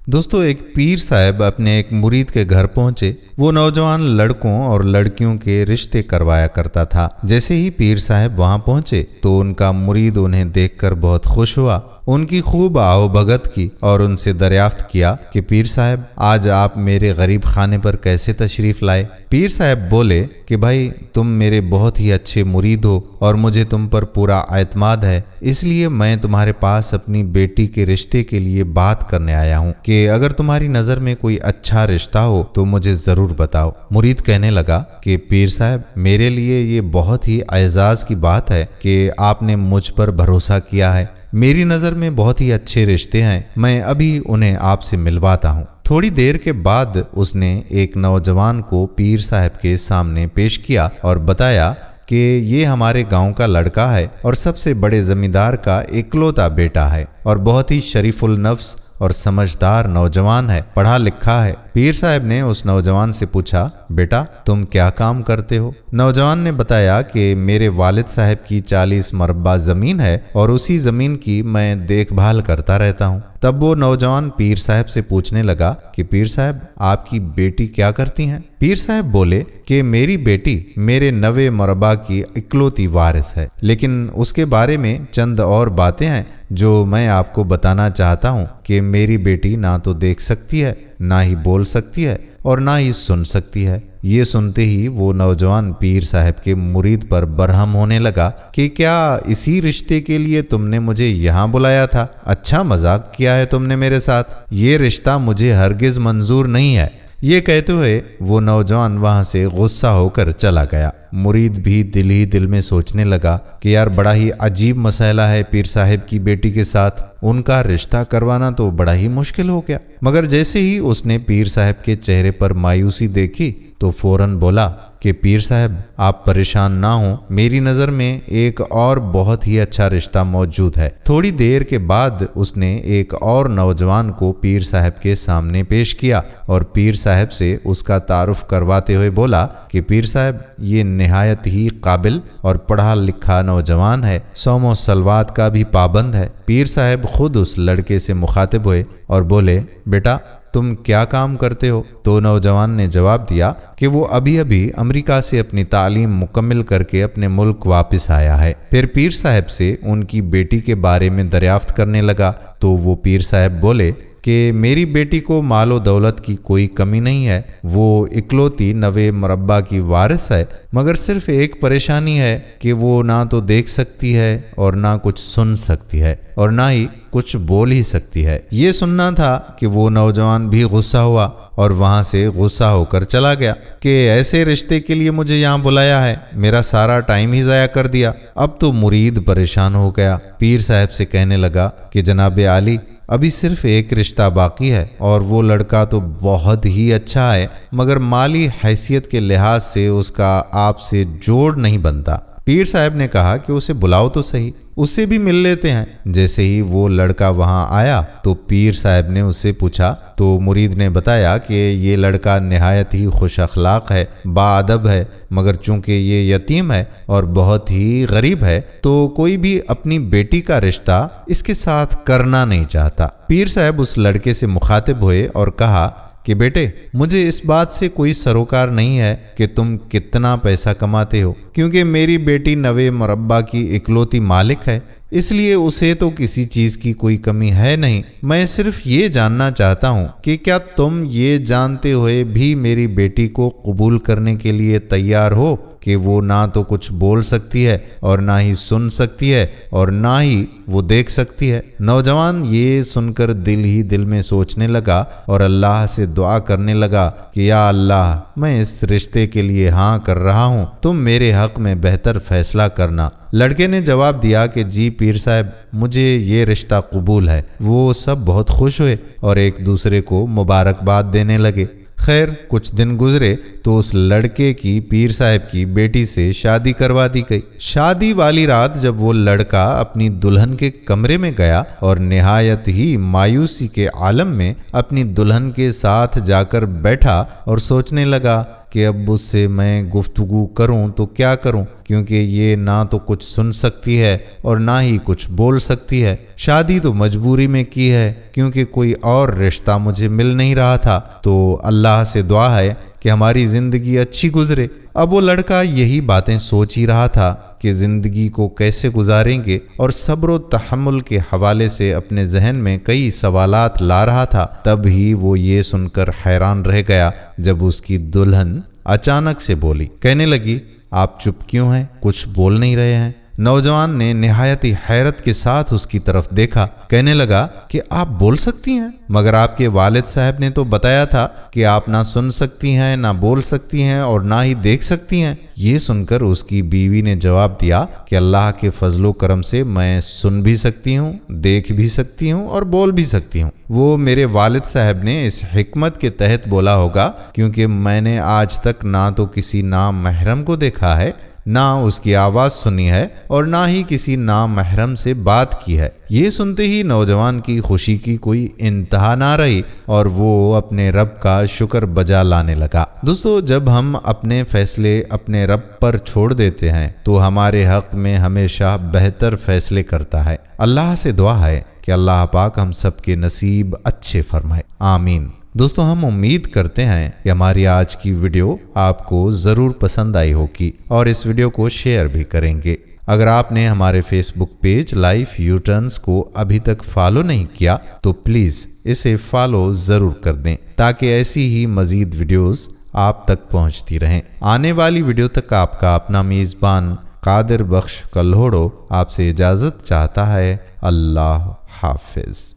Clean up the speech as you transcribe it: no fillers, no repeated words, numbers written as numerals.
दोस्तों, एक पीर साहब अपने एक मुरीद के घर पहुंचे। वो नौजवान लड़कों और लड़कियों के रिश्ते करवाया करता था। जैसे ही पीर साहब वहां पहुंचे तो उनका मुरीद उन्हें देखकर बहुत खुश हुआ। उनकी खूब आओभगत की और उनसे दरियाफ्त किया कि पीर साहब, आज आप मेरे गरीब खाने पर कैसे तशरीफ लाए। पीर साहब बोले कि भाई, तुम मेरे बहुत ही अच्छे मुरीद हो और मुझे तुम पर पूरा एतमाद है, इसलिए मैं तुम्हारे पास अपनी बेटी के रिश्ते के लिए बात करने आया हूँ कि अगर तुम्हारी नज़र में कोई अच्छा रिश्ता हो तो मुझे ज़रूर बताओ। मुरीद कहने लगा कि पीर साहब, मेरे लिए ये बहुत ही एजाज़ की बात है कि आपने मुझ पर भरोसा किया है। मेरी नज़र में बहुत ही अच्छे रिश्ते हैं, मैं अभी उन्हें आपसे मिलवाता हूँ। थोड़ी देर के बाद उसने एक नौजवान को पीर साहब के सामने पेश किया और बताया कि ये हमारे गांव का लड़का है और सबसे बड़े जमींदार का इकलौता बेटा है और बहुत ही शरीफुल नफ्स और समझदार नौजवान है, पढ़ा लिखा है। पीर साहब ने उस नौजवान से पूछा, बेटा तुम क्या काम करते हो? नौजवान ने बताया कि मेरे वालिद साहब की 40 मरबा ज़मीन है और उसी ज़मीन की मैं देखभाल करता रहता हूँ। तब वो नौजवान पीर साहब से पूछने लगा कि पीर साहब, आपकी बेटी क्या करती हैं? पीर साहब बोले कि मेरी बेटी मेरे 90 मरबा की इकलौती वारिस है, लेकिन उसके बारे में चंद और बातें हैं जो मैं आपको बताना चाहता हूँ कि मेरी बेटी ना तो देख सकती है, ना ही बोल सकती है और ना ही सुन सकती है। ये सुनते ही वो नौजवान पीर साहब के मुरीद पर बरहम होने लगा कि क्या इसी रिश्ते के लिए तुमने मुझे यहाँ बुलाया था? अच्छा मजाक किया है तुमने मेरे साथ, ये रिश्ता मुझे हरगिज मंजूर नहीं है। ये कहते हुए वो नौजवान वहां से गुस्सा होकर चला गया। मुरीद भी दिल ही दिल में सोचने लगा कि यार, बड़ा ही अजीब मसला है पीर साहब की बेटी के साथ, उनका रिश्ता करवाना तो बड़ा ही मुश्किल हो गया। मगर जैसे ही उसने पीर साहब के चेहरे पर मायूसी देखी तो फौरन बोला कि पीर साहब, आप परेशान ना हो, मेरी नज़र में एक और बहुत ही अच्छा रिश्ता मौजूद है। थोड़ी देर के बाद उसने एक और नौजवान को पीर साहब के सामने पेश किया और पीर साहब से उसका तारुफ करवाते हुए बोला कि पीर साहब, ये निहायत ही काबिल और पढ़ा लिखा नौजवान है, सौमो सलवात का भी पाबंद है। पीर साहब खुद उस लड़के से मुखातिब हुए और बोले, बेटा तुम क्या काम करते हो? तो नौजवान ने जवाब दिया कि वो अभी अभी अमेरिका से अपनी तालीम मुकम्मल करके अपने मुल्क वापस आया है। फिर पीर साहब से उनकी बेटी के बारे में दरियाफ्त करने लगा तो वो पीर साहब बोले कि मेरी बेटी को मालो दौलत की कोई कमी नहीं है, वो इकलौती 90 मरबा की वारिस है, मगर सिर्फ एक परेशानी है कि वो ना तो देख सकती है और ना कुछ सुन सकती है और ना ही कुछ बोल ही सकती है। ये सुनना था कि वो नौजवान भी गुस्सा हुआ और वहां से गुस्सा होकर चला गया कि ऐसे रिश्ते के लिए मुझे यहाँ बुलाया है, मेरा सारा टाइम ही ज़ाया कर दिया। अब तो मुरीद परेशान हो गया। पीर साहब से कहने लगा कि जनाब आली, अभी सिर्फ एक रिश्ता बाकी है और वो लड़का तो बहुत ही अच्छा है, मगर माली हैसियत के लिहाज से उसका आपसे जोड़ नहीं बनता। पीर साहब ने कहा कि उसे बुलाओ तो सही, उससे भी मिल लेते हैं। जैसे ही वो लड़का वहां आया तो पीर साहब ने उससे पूछा तो मुरीद ने बताया कि ये लड़का निहायत ही खुश अखलाक है, बाअदब है, मगर चूंकि ये यतीम है और बहुत ही गरीब है तो कोई भी अपनी बेटी का रिश्ता इसके साथ करना नहीं चाहता। पीर साहब उस लड़के से मुखातिब हुए और कहा कि बेटे, मुझे इस बात से कोई सरोकार नहीं है कि तुम कितना पैसा कमाते हो, क्योंकि मेरी बेटी 90 मरबा की इकलौती मालिक है, इसलिए उसे तो किसी चीज की कोई कमी है नहीं। मैं सिर्फ ये जानना चाहता हूँ कि क्या तुम ये जानते हुए भी मेरी बेटी को कबूल करने के लिए तैयार हो कि वो ना तो कुछ बोल सकती है और ना ही सुन सकती है और ना ही वो देख सकती है। नौजवान ये सुनकर दिल ही दिल में सोचने लगा और अल्लाह से दुआ करने लगा कि या अल्लाह, मैं इस रिश्ते के लिए हाँ कर रहा हूँ, तुम मेरे हक में बेहतर फैसला करना। लड़के ने जवाब दिया कि जी पीर साहब, मुझे ये रिश्ता कबूल है। वो सब बहुत खुश हुए और एक दूसरे को मुबारकबाद देने लगे। खैर, कुछ दिन गुजरे तो उस लड़के की पीर साहब की बेटी से शादी करवा दी गई। शादी वाली रात जब वो लड़का अपनी दुल्हन के कमरे में गया और निहायत ही मायूसी के आलम में अपनी दुल्हन के साथ जाकर बैठा और सोचने लगा کہ اب اس سے میں گفتگو کروں تو کیا کروں، کیونکہ یہ نہ تو کچھ سن سکتی ہے اور نہ ہی کچھ بول سکتی ہے۔ شادی تو مجبوری میں کی ہے کیونکہ کوئی اور رشتہ مجھے مل نہیں رہا تھا، تو اللہ سے دعا ہے کہ ہماری زندگی اچھی گزرے۔ اب وہ لڑکا یہی باتیں سوچ ہی رہا تھا کہ زندگی کو کیسے گزاریں گے، اور صبر و تحمل کے حوالے سے اپنے ذہن میں کئی سوالات لا رہا تھا۔ تب ہی وہ یہ سن کر حیران رہ گیا جب اس کی دلہن اچانک سے بولی، کہنے لگی، آپ چپ کیوں ہیں؟ کچھ بول نہیں رہے ہیں؟ نوجوان نے نہایت ہی حیرت کے ساتھ اس کی طرف دیکھا، کہنے لگا کہ آپ بول سکتی ہیں، مگر آپ کے والد صاحب نے تو بتایا تھا کہ آپ نہ سن سکتی ہیں، نہ بول سکتی ہیں اور نہ ہی دیکھ سکتی ہیں۔ یہ سن کر اس کی بیوی نے جواب دیا کہ اللہ کے فضل و کرم سے میں سن بھی سکتی ہوں، دیکھ بھی سکتی ہوں اور بول بھی سکتی ہوں۔ وہ میرے والد صاحب نے اس حکمت کے تحت بولا ہوگا کیونکہ میں نے آج تک نہ تو کسی نامحرم کو دیکھا ہے، نہ اس کی آواز سنی ہے اور نہ ہی کسی نامحرم سے بات کی ہے۔ یہ سنتے ہی نوجوان کی خوشی کی کوئی انتہا نہ رہی اور وہ اپنے رب کا شکر بجا لانے لگا۔ دوستو، جب ہم اپنے فیصلے اپنے رب پر چھوڑ دیتے ہیں تو ہمارے حق میں ہمیشہ بہتر فیصلے کرتا ہے۔ اللہ سے دعا ہے کہ اللہ پاک ہم سب کے نصیب اچھے فرمائے، آمین۔ دوستو، ہم امید کرتے ہیں کہ ہماری آج کی ویڈیو آپ کو ضرور پسند آئی ہوگی اور اس ویڈیو کو شیئر بھی کریں گے۔ اگر آپ نے ہمارے Facebook page life you turns کو ابھی تک فالو نہیں کیا تو پلیز اسے فالو ضرور کر دیں تاکہ ایسی ہی مزید ویڈیوز آپ تک پہنچتی رہیں۔ آنے والی ویڈیو تک آپ کا اپنا میزبان قادر بخش کلہوڑو آپ سے اجازت چاہتا ہے۔ اللہ حافظ۔